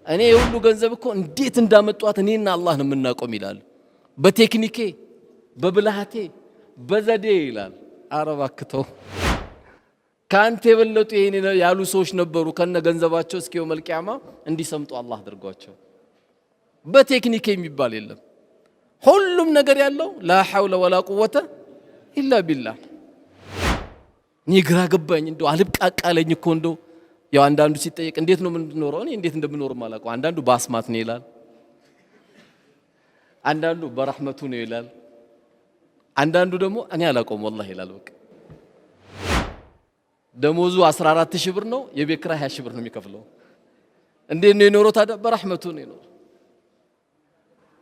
እኔ የሁሉ ገንዘብ እኮ እንዴት እንዳመጣት እኔና አላህ ነው የምናቆም ይላል። በቴክኒኬ በብልሃቴ በዘዴ ይላል። አረባክተው ካንተ የበለጡ ይሄን ያሉ ሰዎች ነበሩ። ከነ ገንዘባቸው እስኪው መልቂያማ እንዲሰምጡ አላህ አድርጓቸው። በቴክኒኬ የሚባል የለም። ሁሉም ነገር ያለው ላ ሐውለ ወላ ቁወተ ኢላ ቢላህ። ግራ ገባኝ እንደው አልብቃቃለኝ እኮ እንደው ያው አንዳንዱ ሲጠየቅ እንዴት ነው የምንኖረው? እኔ እንዴት እንደምኖር ማላውቀው። አንዳንዱ በአስማት ነው ይላል፣ አንዳንዱ በረህመቱ ነው ይላል፣ አንዳንዱ ደግሞ እኔ አላውቀውም ወላሂ ይላል። በቃ ደሞዙ 14000 ብር ነው፣ የቤት ኪራይ 20000 ብር ነው የሚከፍለው። እንዴት ነው የኖረው ታዲያ? በረህመቱ ነው የኖረው።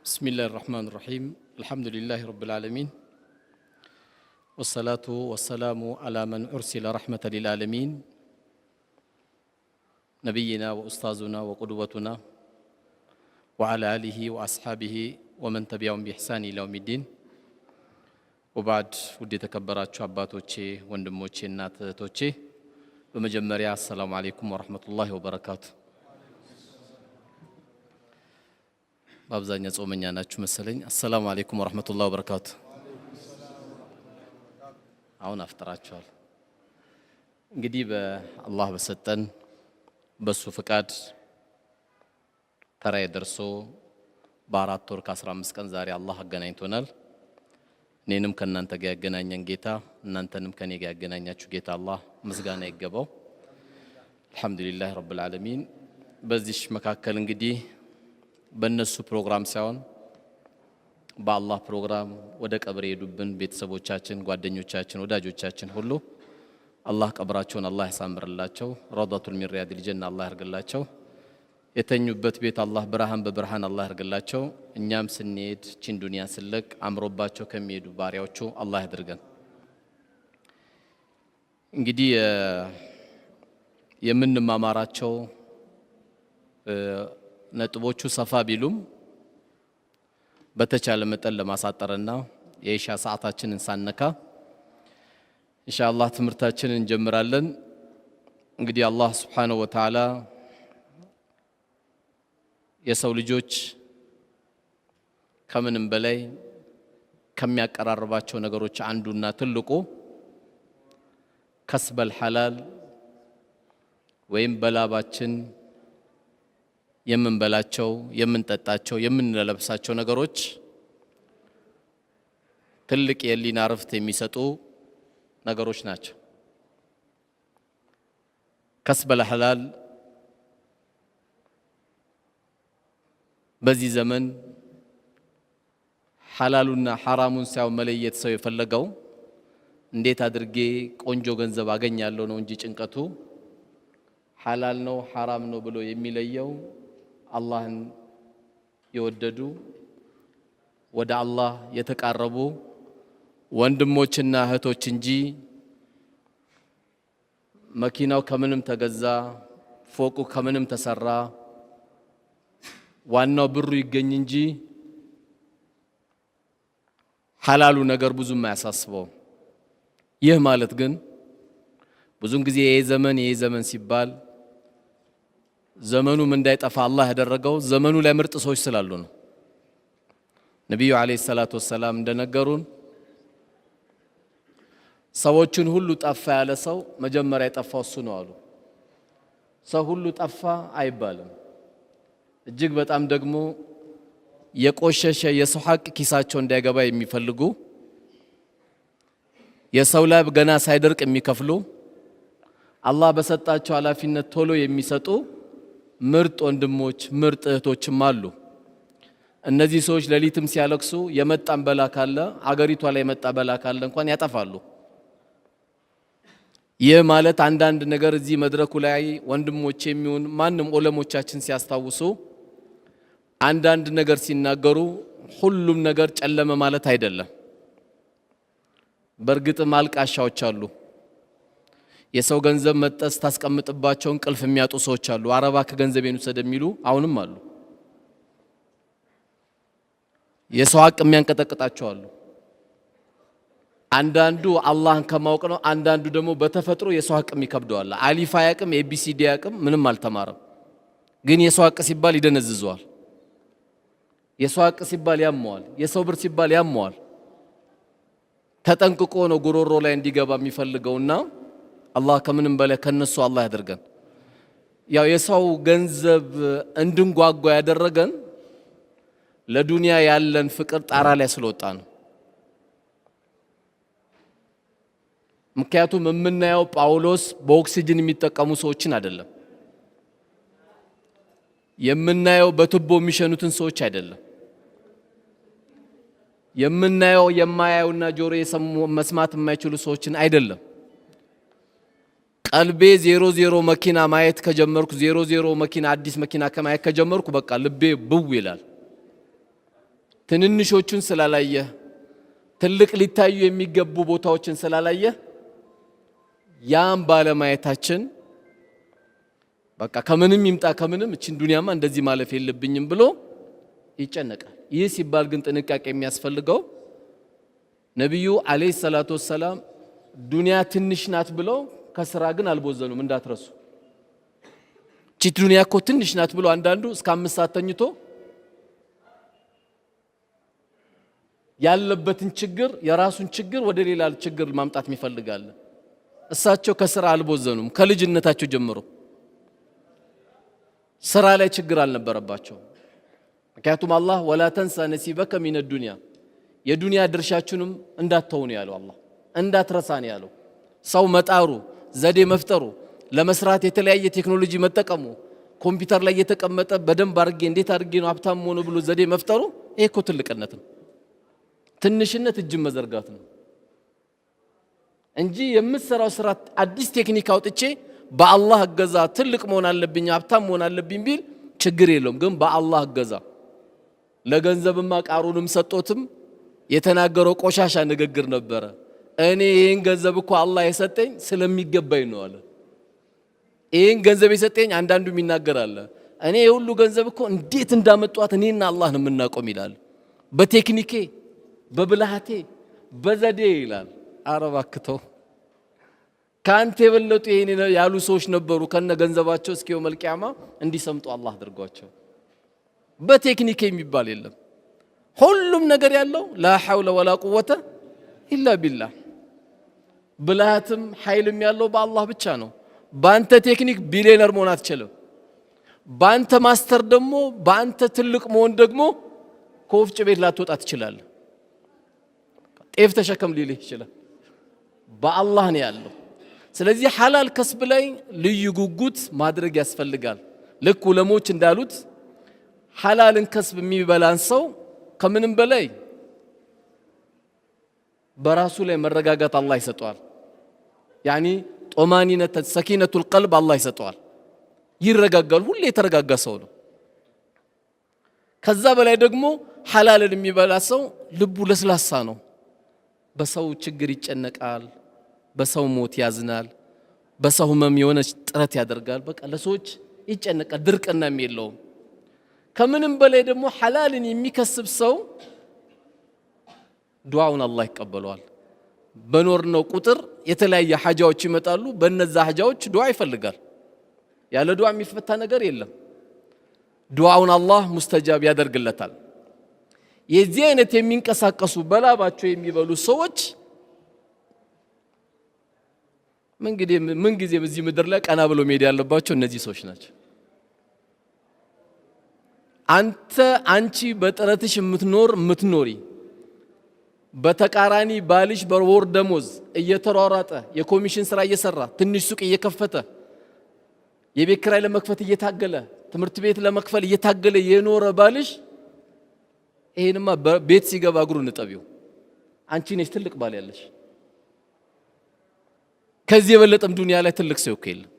ቢስሚላሂር ረህማኒር ረሂም አልሐምዱሊላሂ ረብል ዓለሚን ወሰላቱ ወሰላሙ አላ መን ኡርሲለ ረሕመተን ሊልዓለሚን نبينا وأستاذنا وقدوتنا وعلى آله وأصحابه ومن تبعهم بإحسان إلى يوم الدين وبعد ودي تكبراتشو أباتوچي وندموچي እናቶቼ በመጀመሪያ السلام عليكم ورحمة الله وبركاته በአብዛኛው ጾመኛ ናችሁ መሰለኝ። السلام عليكم ورحمة الله وبركاته አሁን አፍጥራችኋል። እንግዲህ በአላህ በሰጠን በሱ ፍቃድ ተራይ ደርሶ በ4 ወር ከ15 ቀን ዛሬ አላህ አገናኝቶናል። እኔንም ከናንተ ጋር ያገናኘን ጌታ እናንተንም ከኔ ጋር ያገናኛችሁ ጌታ አላህ ምስጋና ይገባው። አልহামዱሊላህ ረብል ዓለሚን። በዚህ መካከል እንግዲህ በእነሱ ፕሮግራም ሳይሆን በአላህ ፕሮግራም ወደ ቀብር የሄዱብን ቤተሰቦቻችን፣ ጓደኞቻችን፣ ወዳጆቻችን ሁሉ አላህ ቀብራቸውን አላህ ያሳምርላቸው። ረውዳቱል ሚን ሪያዲል ጀና አላህ ያርግላቸው። የተኙበት ቤት አላህ ብርሃን በብርሃን አላህ ያርግላቸው። እኛም ስንሄድ ቺን ዱንያ ስለቅ አምሮባቸው ከሚሄዱ ባሪያዎቹ አላህ ያድርገን። እንግዲህ የምንማማራቸው ነጥቦቹ ሰፋ ቢሉም በተቻለ መጠን ለማሳጠርና የኢሻ ሰዓታችንን ሳነካ ኢንሻአላህ ትምርታችንን እንጀምራለን። እንግዲህ አላህ Subhanahu Wa Ta'ala የሰው ልጆች ከምንም በላይ ከሚያቀራርባቸው ነገሮች አንዱና ትልቁ ከስበል ሐላል ወይም በላባችን የምንበላቸው፣ የምንጠጣቸው፣ የምንለብሳቸው ነገሮች ትልቅ የሊና ረፍት የሚሰጡ ነገሮች ናቸው። ከስበል ሐላል በዚህ ዘመን ሐላሉና ሐራሙን ሳይው መለየት ሰው የፈለገው እንዴት አድርጌ ቆንጆ ገንዘብ አገኛለሁ ነው እንጂ ጭንቀቱ ሐላል ነው ሐራም ነው ብሎ የሚለየው አላህን የወደዱ ወደ አላህ የተቃረቡ ወንድሞችና እህቶች እንጂ መኪናው ከምንም ተገዛ ፎቁ ከምንም ተሰራ ዋናው ብሩ ይገኝ እንጂ ሐላሉ ነገር ብዙም አያሳስበው። ይህ ማለት ግን ብዙን ጊዜ የዘመን ሲባል ዘመኑም እንዳይጠፋ አላህ ያደረገው ዘመኑ ላይ ምርጥ ሰዎች ስላሉ ነው። ነብዩ አለይሂ ሰላቱ ወሰለም እንደነገሩን ሰዎችን ሁሉ ጠፋ ያለ ሰው መጀመሪያ የጠፋው እሱ ነው አሉ። ሰው ሁሉ ጠፋ አይባልም። እጅግ በጣም ደግሞ የቆሸሸ የሰው ሐቅ ኪሳቸው እንዳይገባ የሚፈልጉ የሰው ላብ ገና ሳይደርቅ የሚከፍሉ አላህ በሰጣቸው ኃላፊነት ቶሎ የሚሰጡ ምርጥ ወንድሞች ምርጥ እህቶችም አሉ። እነዚህ ሰዎች ለሊትም ሲያለቅሱ የመጣን በላ ካለ አገሪቷ ላይ የመጣ በላ ካለ እንኳን ያጠፋሉ። ይህ ማለት አንዳንድ ነገር እዚህ መድረኩ ላይ ወንድሞች የሚሆን ማንም ዑለሞቻችን ሲያስታውሱ አንዳንድ ነገር ሲናገሩ ሁሉም ነገር ጨለመ ማለት አይደለም። በእርግጥም አልቃሻዎች አሉ። የሰው ገንዘብ መጠስ ታስቀምጥባቸው እንቅልፍ የሚያጡ ሰዎች አሉ። አረባ ከገንዘቤን ወሰደ የሚሉ አሁንም አሉ። የሰው ሐቅ የሚያንቀጠቅጣቸው አሉ። አንዳንዱ አላህን ከማወቅ ነው። አንዳንዱ ደግሞ በተፈጥሮ የሰው ሐቅ የሚከብደው አለ። አሊፍ አያቅም ኤቢሲዲ አያቅም ምንም አልተማረም። ግን የሰው ሐቅ ሲባል ይደነዝዘዋል። የሰው ሐቅ ሲባል ያመዋል። የሰው ብር ሲባል ያመዋል። ተጠንቅቆ ነው ጉሮሮ ላይ እንዲገባ የሚፈልገውና አላህ ከምንም በላይ ከነሱ አላህ ያደርገን። ያው የሰው ገንዘብ እንድንጓጓ ያደረገን ለዱንያ ያለን ፍቅር ጣራ ላይ ስለወጣ ነው። ምክንያቱም የምናየው ጳውሎስ በኦክሲጅን የሚጠቀሙ ሰዎችን አይደለም። የምናየው በቱቦ የሚሸኑትን ሰዎች አይደለም። የምናየው የማያዩና ጆሮ የሰሙ መስማት የማይችሉ ሰዎችን አይደለም። ቀልቤ 00 መኪና ማየት ከጀመርኩ 00 መኪና አዲስ መኪና ከማየት ከጀመርኩ በቃ ልቤ ብው ይላል። ትንንሾቹን ስላላየ ትልቅ ሊታዩ የሚገቡ ቦታዎችን ስላላየ ያም ባለማየታችን በቃ ከምንም ይምጣ ከምንም እቺን ዱንያማ እንደዚህ ማለፍ የለብኝም ብሎ ይጨነቃል። ይህ ሲባል ግን ጥንቃቄ የሚያስፈልገው ነብዩ አለይሂ ሰላቱ ወሰላም ዱንያ ትንሽ ናት ብለው ከስራ ግን አልቦዘኑም። እንዳትረሱ እቺ ዱንያ እኮ ትንሽ ናት ብሎ አንዳንዱ እስከ 5 ሰዓት ተኝቶ ያለበትን ችግር የራሱን ችግር ወደ ሌላ ችግር ማምጣት ይፈልጋል። እሳቸው ከስራ አልቦዘኑም። ከልጅነታቸው ጀምሮ ስራ ላይ ችግር አልነበረባቸው። ምክንያቱም አላህ ወላ ተንሳ ነሲበከ ሚነ ዱንያ የዱንያ ድርሻችሁንም እንዳትተው ነው ያለው። አላህ እንዳትረሳ ነው ያለው። ሰው መጣሩ ዘዴ መፍጠሩ ለመስራት የተለያየ ቴክኖሎጂ መጠቀሙ ኮምፒውተር ላይ የተቀመጠ በደንብ አድርጌ እንዴት አድርጌ ነው ሀብታም ሆኖ ብሎ ዘዴ መፍጠሩ ይሄ እኮ ትልቅነት ነው። ትንሽነት እጅ መዘርጋት ነው እንጂ የምትሰራው ስራ አዲስ ቴክኒክ አውጥቼ በአላህ እገዛ ትልቅ መሆን አለብኝ ሀብታም መሆን አለብኝ ቢል ችግር የለውም። ግን በአላህ እገዛ ለገንዘብማ ቃሩንም ሰጦትም የተናገረው ቆሻሻ ንግግር ነበረ። እኔ ይሄን ገንዘብ እኮ አላህ የሰጠኝ ስለሚገባኝ ነው አለ። ይሄን ገንዘብ የሰጠኝ አንዳንዱ ይናገራል። እኔ የሁሉ ገንዘብ እኮ እንዴት እንዳመጣት እኔና አላህ ነው የምናቆም ይላል። በቴክኒኬ በብልሃቴ በዘዴ ይላል። አረባክተው ካንተ የበለጡ ይሄን ያሉ ሰዎች ነበሩ። ከነ ገንዘባቸው እስኪው መልቂያማ እንዲሰምጡ አላህ አድርጓቸው። በቴክኒክ የሚባል የለም። ሁሉም ነገር ያለው ላ ሐውለ ወላ ቁወተ ኢላ ቢላህ። ብልሃትም ኃይልም ያለው በአላህ ብቻ ነው። ባንተ ቴክኒክ ቢሊየነር መሆን አትችልም። ባንተ ማስተር ደግሞ ባንተ ትልቅ መሆን ደግሞ ከወፍጭ ቤት ላትወጣ ትችላለህ። ጤፍ ተሸከም ሊልህ ይችላል። በአላህ ነው ያለው። ስለዚህ ሐላል ከስብ ላይ ልዩ ጉጉት ማድረግ ያስፈልጋል። ልክ ዑለሞች እንዳሉት ሐላልን ከስብ የሚበላን ሰው ከምንም በላይ በራሱ ላይ መረጋጋት አላህ ይሰጠዋል። ያኒ ጦማኒነት ሰኪነቱል ቀልብ አላህ ይሰጠዋል። ይረጋጋል። ሁሌ የተረጋጋ ሰው ነው። ከዛ በላይ ደግሞ ሐላልን የሚበላ ሰው ልቡ ለስላሳ ነው። በሰው ችግር ይጨነቃል። በሰው ሞት ያዝናል። በሰው ህመም የሆነ ጥረት ያደርጋል። በቃ ለሰዎች ይጨነቃል። ድርቅናም የለውም። ከምንም በላይ ደግሞ ሐላልን የሚከስብ ሰው ዱዓውን አላህ ይቀበለዋል። በኖርነው ቁጥር የተለያየ ሐጃዎች ይመጣሉ። በእነዛ ሐጃዎች ዱዓ ይፈልጋል። ያለ ዱዓ የሚፈታ ነገር የለም። ዱዓውን አላህ ሙስተጃብ ያደርግለታል። የዚህ አይነት የሚንቀሳቀሱ በላባቸው የሚበሉ ሰዎች ምን ጊዜ በዚህ ምድር ላይ ቀና ብሎ መሄድ ያለባቸው እነዚህ ሰዎች ናቸው። አንቺ በጥረትሽ የምትኖሪ በተቃራኒ ባልሽ በወር ደሞዝ እየተሯሯጠ የኮሚሽን ስራ እየሰራ ትንሽ ሱቅ እየከፈተ የቤት ኪራይ ለመክፈት እየታገለ ትምህርት ቤት ለመክፈል እየታገለ የኖረ ባልሽ ይሄንማ ቤት ሲገባ እግሩን እጠቢው። አንቺ ነሽ ትልቅ ባል ያለሽ። ከዚህ የበለጠም ዱንያ ላይ ትልቅ ሰው የለም።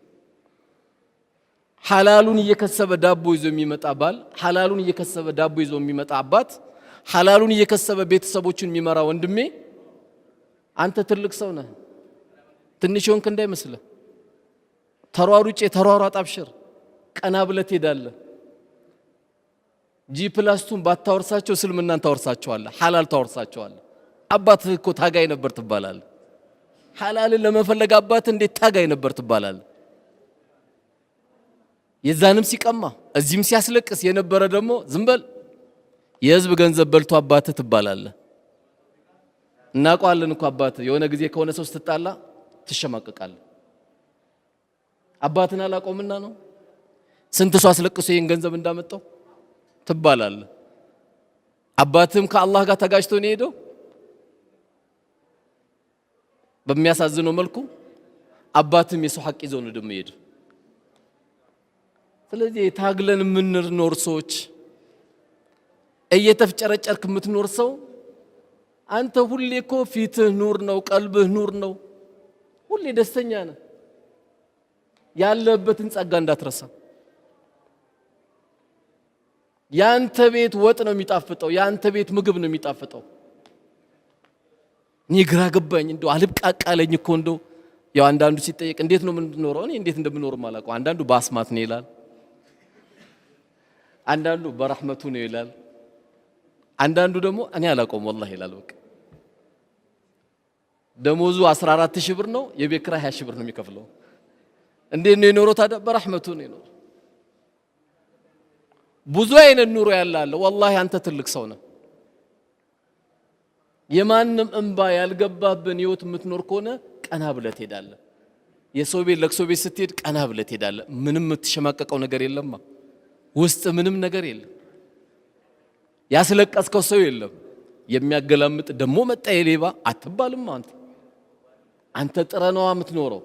ሐላሉን እየከሰበ ዳቦ ይዞ የሚመጣ ባል፣ ሐላሉን እየከሰበ ዳቦ ይዞ የሚመጣ አባት፣ ሐላሉን እየከሰበ ቤተሰቦችን የሚመራ ወንድሜ አንተ ትልቅ ሰው ነህ። ትንሽ ሆንክ እንዳይመስልህ። ተሯሩጬ ተሯሯጥ አብሽር። ቀና ብለህ ትሄዳለህ። ጂ+2 ባታወርሳቸው እስልምናን ታወርሳቸዋለህ። ሐላል ታወርሳቸዋለህ። አባትህ እኮ ታጋይ ነበር ትባላለህ። ሐላልን ለመፈለግ አባትህ እንዴት ታጋይ ነበር ትባላለህ። የዛንም ሲቀማ እዚህም ሲያስለቅስ የነበረ ደግሞ ዝም በል የህዝብ ገንዘብ በልቶ አባትህ ትባላለህ። እናውቀዋለን እኮ አባትህ የሆነ ጊዜ ከሆነ ሰው ስትጣላ ትሸማቀቃለህ። አባትን አላቆምና ነው ስንት ሰው አስለቅሶ ይሄን ገንዘብ እንዳመጣው ትባላለህ። አባትህም ከአላህ ጋር ተጋጭቶ ነው ሄደው በሚያሳዝነው መልኩ አባትህም የሰው ሐቅ ይዘው ነው ደሞ ሄደው። ስለዚህ ታግለን የምንኖር ሰዎች እየተፍጨረጨርክ የምትኖር ሰው አንተ ሁሌ እኮ ፊትህ ኑር ነው፣ ቀልብህ ኑር ነው፣ ሁሌ ደስተኛ ነህ። ያለበትን ጸጋ እንዳትረሳ። ያንተ ቤት ወጥ ነው የሚጣፍጠው፣ ያንተ ቤት ምግብ ነው የሚጣፍጠው። እኔ ግራ ገባኝ እንደው አልብቃቃለኝ እኮ እንደው ያው አንዳንዱ ሲጠየቅ እንዴት ነው የምንኖረው? እኔ እንዴት እንደምኖር ማላውቀው። አንዳንዱ በአስማት ነው ይላል፣ አንዳንዱ በረህመቱ ነው ይላል፣ አንዳንዱ ደግሞ እኔ አላውቀውም ወላሂ ይላል። በቃ ደሞዙ 14000 ብር ነው፣ የቤት ኪራይ 20000 ብር ነው የሚከፍለው። እንዴት ነው የኖረው ታዲያ? በረህመቱ ነው የኖረው። ብዙ አይነት ኑሮ ያላለ ወላሂ አንተ ትልቅ ሰው ነህ። የማንም እንባ ያልገባብን ህይወት የምትኖር ከሆነ ቀና ብለህ ትሄዳለህ። የሰው ቤት ለቅሶ ቤት ስትሄድ ቀና ብለህ ትሄዳለህ። ምንም የምትሸማቀቀው ነገር የለማ፣ ውስጥ ምንም ነገር የለም። ያስለቀስከው ሰው የለም። የሚያገላምጥ ደሞ መጣ የሌባ አትባልም። አንተ ጥረነዋ የምትኖረው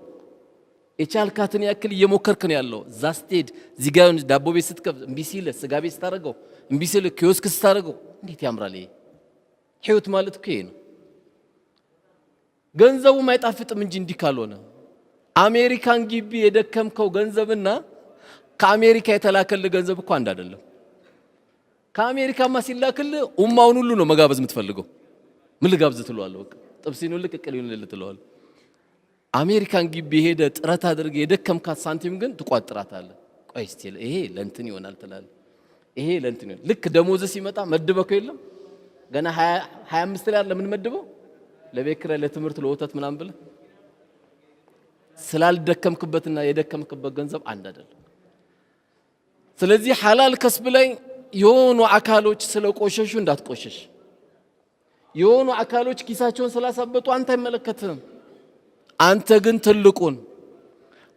የቻልካትን ያክል እየሞከርክ ነው ያለው። እዛ ስትሄድ እዚህ ጋር ዳቦ ቤት ስትከፍት እምቢ ሲልህ፣ ስጋ ቤት ስታደርገው እምቢ ሲልህ፣ ኪዮስክ ስታደርገው እንዴት ያምራል! ይሄ ህይወት ማለት እኮ ይሄ ነው። ገንዘቡም አይጣፍጥም እንጂ እንዲህ ካልሆነ አሜሪካን ግቢ የደከምከው ገንዘብና ከአሜሪካ የተላከልህ ገንዘብ እኮ አንድ አይደለም። ከአሜሪካማ ሲላክልህ ኡማውን ሁሉ ነው መጋበዝ የምትፈልገው። ምን ልጋብዝ ትለዋለህ? በቃ ጥብሲኑን ልቅቅል ይሁንልህ ትለዋለህ። አሜሪካን ግቢ ሄደ ጥረት አድርገህ የደከምካት ሳንቲም ግን ትቋጥራታለህ። ቆይ እስቲ ይሄ ለእንትን ይሆናል ትላለህ፣ ይሄ ለእንትን ይሆናል። ልክ ደሞዝ ሲመጣ መድበከው የለም ገና 25 ላይ ለምን መድበው ለቤት ኪራይ፣ ለትምህርት፣ ለወተት ምናምን ብለህ ስላልደከምክበትና የደከምክበት ገንዘብ አንድ አይደለም። ስለዚህ ሐላል ከስብ ላይ የሆኑ አካሎች ስለቆሸሹ እንዳትቆሸሽ፣ የሆኑ አካሎች ኪሳቸውን ስላሳበጡ አንተ አይመለከትህም። አንተ ግን ትልቁን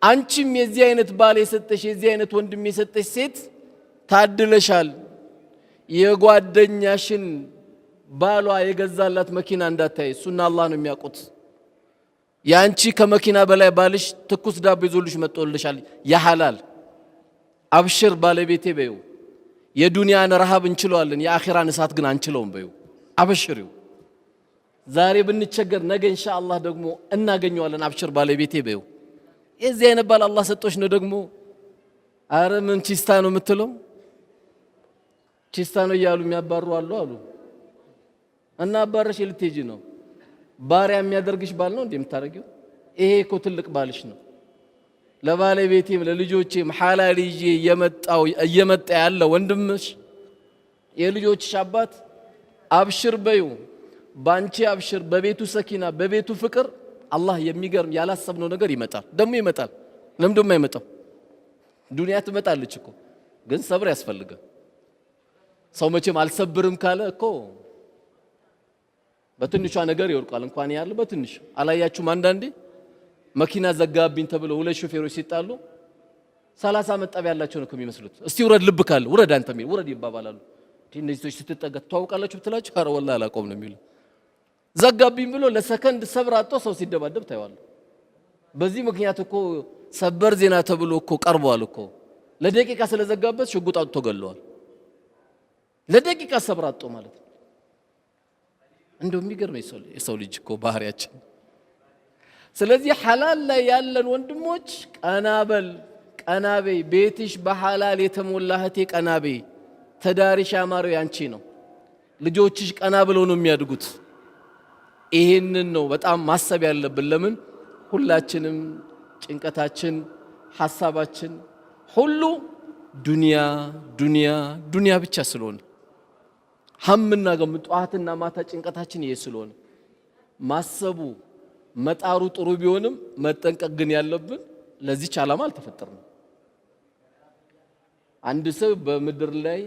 አንቺም የዚህ አይነት ባል የሰጠሽ የዚህ አይነት ወንድም የሰጠሽ ሴት ታድለሻል። የጓደኛሽን ባሏ የገዛላት መኪና እንዳታይ፣ እሱና አላህ ነው የሚያውቁት። ያንቺ ከመኪና በላይ ባልሽ ትኩስ ዳቦ ይዞልሽ መጥቶልሻል። ያሐላል አብሽር ባለቤቴ በይው። የዱንያን ረሃብ እንችለዋለን፣ የአኺራን እሳት ግን አንችለውም በይው። አብሽሪው። ዛሬ ብንቸገር ነገ ኢንሻአላህ ደግሞ እናገኘዋለን። አብሽር ባለቤቴ በይው። የዚህ አይነት ባል አላህ ሰጦሽ ነው ደግሞ አረ ምን ቺስታ ነው የምትለው? ቺስታ ነው እያሉ የሚያባሩ አሉ እና አባረሽ ልትሄጂ ነው። ባሪያ የሚያደርግሽ ባል ነው እንደምታረጊው። ይሄ እኮ ትልቅ ባልሽ ነው። ለባለቤቴም ለልጆቼም ሐላል ይዤ እየመጣ ያለ ወንድምሽ የልጆችሽ አባት አብሽር በይው። ባንቺ አብሽር፣ በቤቱ ሰኪና፣ በቤቱ ፍቅር አላህ የሚገርም ያላሰብነው ነገር ይመጣል። ደግሞ ይመጣል። ለምን ደሞ አይመጣም? ዱንያ ትመጣለች እኮ ግን ሰብር ያስፈልጋል። ሰው መቼም አልሰብርም ካለ እኮ በትንሿ ነገር ይወርቃል። እንኳን ያለ በትንሽ አላያችሁም? አንዳንዴ መኪና ዘጋብኝ ተብሎ ሁለት ሾፌሮች ሲጣሉ 30 መጣብ ያላቸው ነው የሚመስሉት። እስቲ ውረድ፣ ልብ ካለ ውረድ፣ አንተ ሚል ውረድ ይባባላሉ። እነዚህ ሰዎች ስትጠጋ ተዋውቃላችሁ ብትላችሁ ኧረ ወላሂ አላቆም ነው የሚሉ። ዘጋብኝ ብሎ ለሰከንድ ሰብር አጥቶ ሰው ሲደባደብ ታይዋለህ። በዚህ ምክንያት እኮ ሰበር ዜና ተብሎ እኮ ቀርቧል እኮ። ለደቂቃ ስለዘጋበት ሽጉጥ አጥቶ ገለዋል። ለደቂቃ ሰብር አጥቶ ማለት ነው። እንደው የሚገርም የሰው ልጅ እኮ ባህሪያችን። ስለዚህ ሐላል ላይ ያለን ወንድሞች ቀናበል፣ ቀናበይ፣ ቤትሽ በሐላል የተሞላ እህቴ ቀናበይ። ተዳሪሽ ያማረው ያንቺ ነው። ልጆችሽ ቀና ብለው ነው የሚያድጉት። ይሄንን ነው በጣም ማሰብ ያለብን። ለምን ሁላችንም ጭንቀታችን ሐሳባችን ሁሉ ዱንያ ዱንያ ዱንያ ብቻ ስለሆነ ሐምና ገም ጧትና ማታ ጭንቀታችን ይሄ ስለሆነ ማሰቡ መጣሩ ጥሩ ቢሆንም መጠንቀቅ ግን ያለብን ለዚህ ዓላማ አልተፈጠርንም። አንድ ሰው በምድር ላይ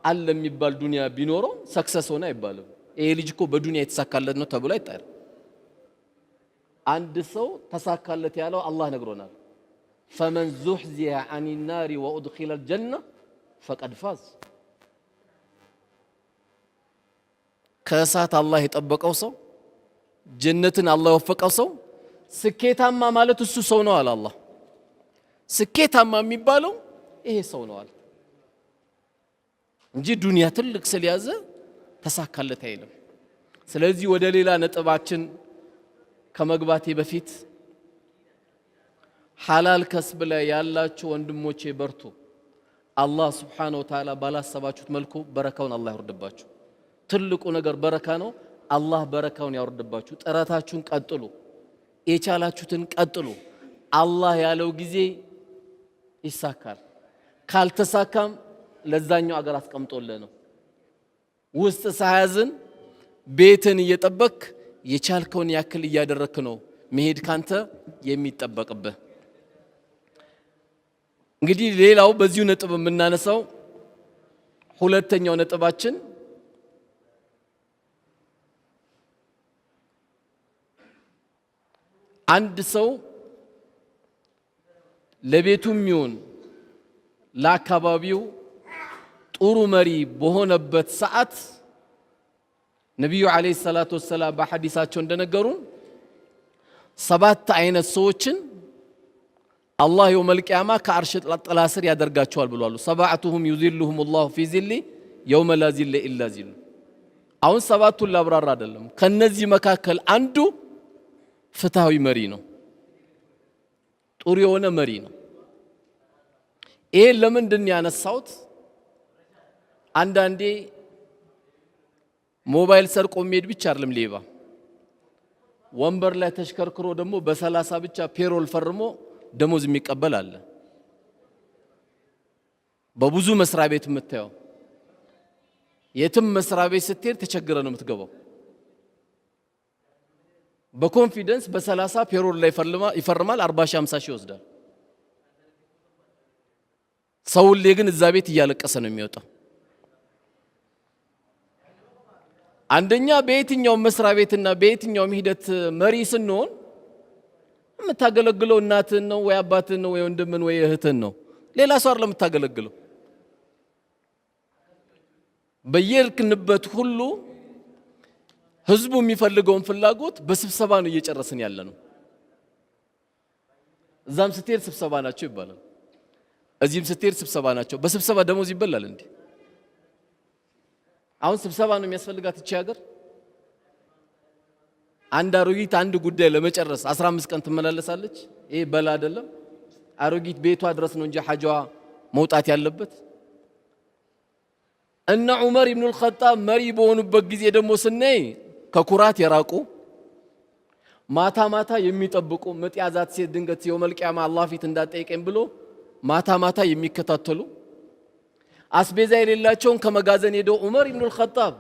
አለ የሚባል ዱንያ ቢኖረው ሰክሰስ ሆነ አይባልም። ይሄ ልጅ እኮ በዱንያ የተሳካለት ነው ተብሎ አይጣልም። አንድ ሰው ተሳካለት ያለው አላህ ነግሮናል። ፈመን ዙህዚያ አኒ ናሪ ወኡድኺለ አልጀነ ፈቀድ ፋዝ። ከእሳት አላህ የጠበቀው ሰው ጀነትን አላህ የወፈቀው ሰው ስኬታማ ማለት እሱ ሰው ነው አለ አላህ። ስኬታማ የሚባለው ይሄ ሰው ነው አለ እንጂ ዱንያ ትልቅ ስለያዘ ተሳካለት አይልም። ስለዚህ ወደ ሌላ ነጥባችን ከመግባቴ በፊት ሐላል ከስብ ላይ ያላችሁ ወንድሞቼ በርቱ። አላህ Subhanahu Wa Ta'ala ባላሰባችሁት መልኩ በረካውን አላህ ያወርድባችሁ። ትልቁ ነገር በረካ ነው። አላህ በረካውን ያወርድባችሁ። ጥረታችሁን ቀጥሉ፣ የቻላችሁትን ቀጥሉ። አላህ ያለው ጊዜ ይሳካል። ካልተሳካም ለዛኛው አገር አስቀምጦልህ ነው። ውስጥ ሳያዝን ቤትን እየጠበቅ የቻልከውን ያክል እያደረክ ነው መሄድ ካንተ የሚጠበቅብህ። እንግዲህ ሌላው በዚሁ ነጥብ የምናነሳው ሁለተኛው ነጥባችን አንድ ሰው ለቤቱም ይሁን ለአካባቢው ጥሩ መሪ በሆነበት ሰዓት ነብዩ አለይሂ ሰላቱ ወሰላም በሐዲሳቸው እንደነገሩን 7 አይነት ሰዎችን አላህ የውመል ቂያማ ከአርሽ ጥላ ስር ያደርጋቸዋል ብለዋል። ሰባዓቱሁም ዩዚልሁም ላሁ ፊ ዚሊ የውመ ላ ዚለ ኢላ ዚሉ። አሁን 7ቱን ላብራራ አይደለም። ከነዚህ መካከል አንዱ ፍትሃዊ መሪ ነው፣ ጥሩ የሆነ መሪ ነው። ይሄ ለምንድን ያነሳውት? አንዳንዴ ሞባይል ሰርቆ የሚሄድ ብቻ አይደለም ሌባ፣ ወንበር ላይ ተሽከርክሮ ደግሞ በ30 ብቻ ፔሮል ፈርሞ ደሞዝ የሚቀበል አለ። በብዙ መስሪያ ቤት የምታየው የትም መስሪያ ቤት ስትሄድ ተቸግረ ነው የምትገባው። በኮንፊደንስ በ30 ፔሮል ላይ ይፈርማል፣ 40 ሺህ 50 ሺህ ይወስዳል። ሰውሌ ግን እዛ ቤት እያለቀሰ ነው የሚወጣው። አንደኛ በየትኛው መስሪያ ቤትና በየትኛው ሂደት መሪ ስንሆን የምታገለግለው እናትን ነው ወይ አባትን ነው ወይ ወንድምን ወይ እህትን ነው፣ ሌላ ሰው አይደለም የምታገለግለው። በየርክንበት ሁሉ ህዝቡ የሚፈልገውን ፍላጎት በስብሰባ ነው እየጨረስን ያለ ነው። እዛም ስትሄድ ስብሰባ ናቸው ይባላል፣ እዚህም ስትሄድ ስብሰባ ናቸው። በስብሰባ ደሞዝ ይበላል እንዴ? አሁን ስብሰባ ነው የሚያስፈልጋት እቺ ሀገር? አንድ አሮጊት አንድ ጉዳይ ለመጨረስ 15 ቀን ትመላለሳለች። ይሄ በላ አይደለም? አሮጊት ቤቷ ድረስ ነው እንጂ ሐጃዋ መውጣት ያለበት። እነ ዑመር ኢብኑ አልኸጣብ መሪ በሆኑበት ጊዜ ደግሞ ስናይ ከኩራት የራቁ ማታ ማታ የሚጠብቁ ምጥ ያዛት ሴት ድንገት የውመል ቂያማ አላህ ፊት እንዳጠይቀኝ ብሎ ማታ ማታ የሚከታተሉ አስቤዛ የሌላቸውን ከመጋዘን ሄደው ዑመር ኢብኑ አልኸጣብ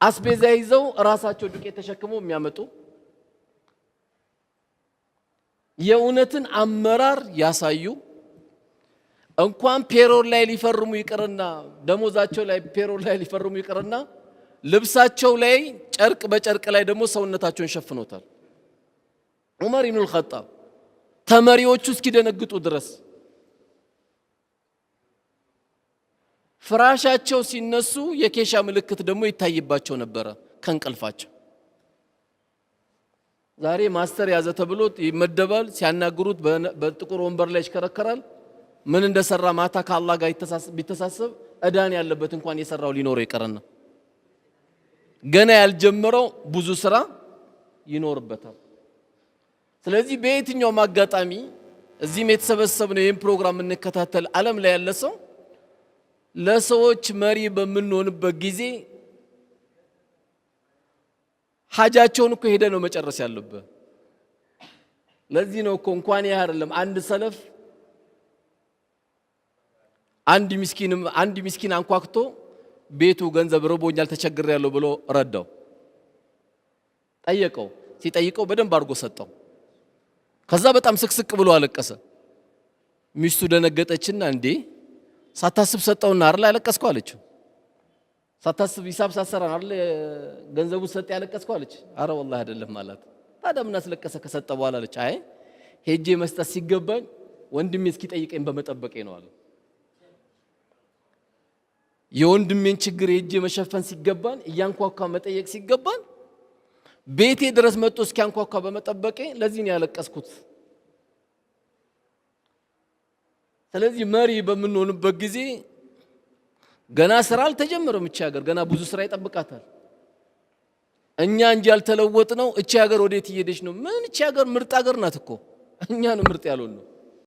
አስቤዛ ይዘው ራሳቸው ዱቄት ተሸክመው የሚያመጡ የእውነትን አመራር ያሳዩ። እንኳን ፔሮል ላይ ሊፈርሙ ይቅርና ደሞዛቸው ላይ ፔሮል ላይ ሊፈርሙ ይቅርና ልብሳቸው ላይ ጨርቅ በጨርቅ ላይ ደግሞ ሰውነታቸውን ሸፍኖታል። ዑመር ኢብኑ አልኸጣብ ተመሪዎቹ እስኪደነግጡ ድረስ ፍራሻቸው ሲነሱ የኬሻ ምልክት ደግሞ ይታይባቸው ነበረ ከንቀልፋቸው። ዛሬ ማስተር ያዘ ተብሎ ይመደባል። ሲያናግሩት በጥቁር ወንበር ላይ ይሽከረከራል። ምን እንደሰራ ማታ ከአላህ ጋር ቢተሳሰብ እዳን ያለበት እንኳን የሰራው ሊኖረው ይቀርና ገና ያልጀመረው ብዙ ስራ ይኖርበታል። ስለዚህ በየትኛውም አጋጣሚ እዚህም የተሰበሰብነው ይህን ፕሮግራም እንከታተል ዓለም ላይ ያለ ሰው ለሰዎች መሪ በምንሆንበት ጊዜ ሐጃቸውን እኮ ሄደ ነው መጨረስ ያለበት። ለዚህ ነው እኮ እንኳን ይሄ አይደለም አንድ ሰለፍ አንድ ምስኪን አንኳክቶ ቤቱ ገንዘብ ርቦኛል ተቸግሬያለሁ ብሎ ረዳው። ጠየቀው። ሲጠይቀው በደንብ አድርጎ ሰጠው። ከዛ በጣም ስቅስቅ ብሎ አለቀሰ። ሚስቱ ደነገጠችና እንዴ ሳታስብ ሰጠውና አይደል ያለቀስከው አለችው። ሳታስብ ሂሳብ ሳሰራ አይደል ገንዘቡን ሰጥ ያለቀስከው አለች። አረ ወላሂ አይደለም ማለት። ታዲያ ምን አስለቀሰ ከሰጠ በኋላ አለች። አይ ሄጄ መስጠት ሲገባኝ ወንድሜ እስኪጠይቀኝ በመጠበቄ ነው አለ። የወንድሜን ችግር ሄጄ መሸፈን ሲገባን እያንኳኳ መጠየቅ ሲገባን ቤቴ ድረስ መጥቶ እስኪያንኳኳ በመጠበቄ ለዚህ ነው ያለቀስኩት። ስለዚህ መሪ በምንሆንበት ጊዜ ገና ስራ አልተጀመረም። እቺ ሀገር ገና ብዙ ስራ ይጠብቃታል። እኛ እንጂ ያልተለወጥ ነው። እቺ ሀገር ወዴት እየሄደች ነው? ምን እቺ ሀገር ምርጥ ሀገር ናት እኮ እኛ ነው ምርጥ ያልሆን ነው።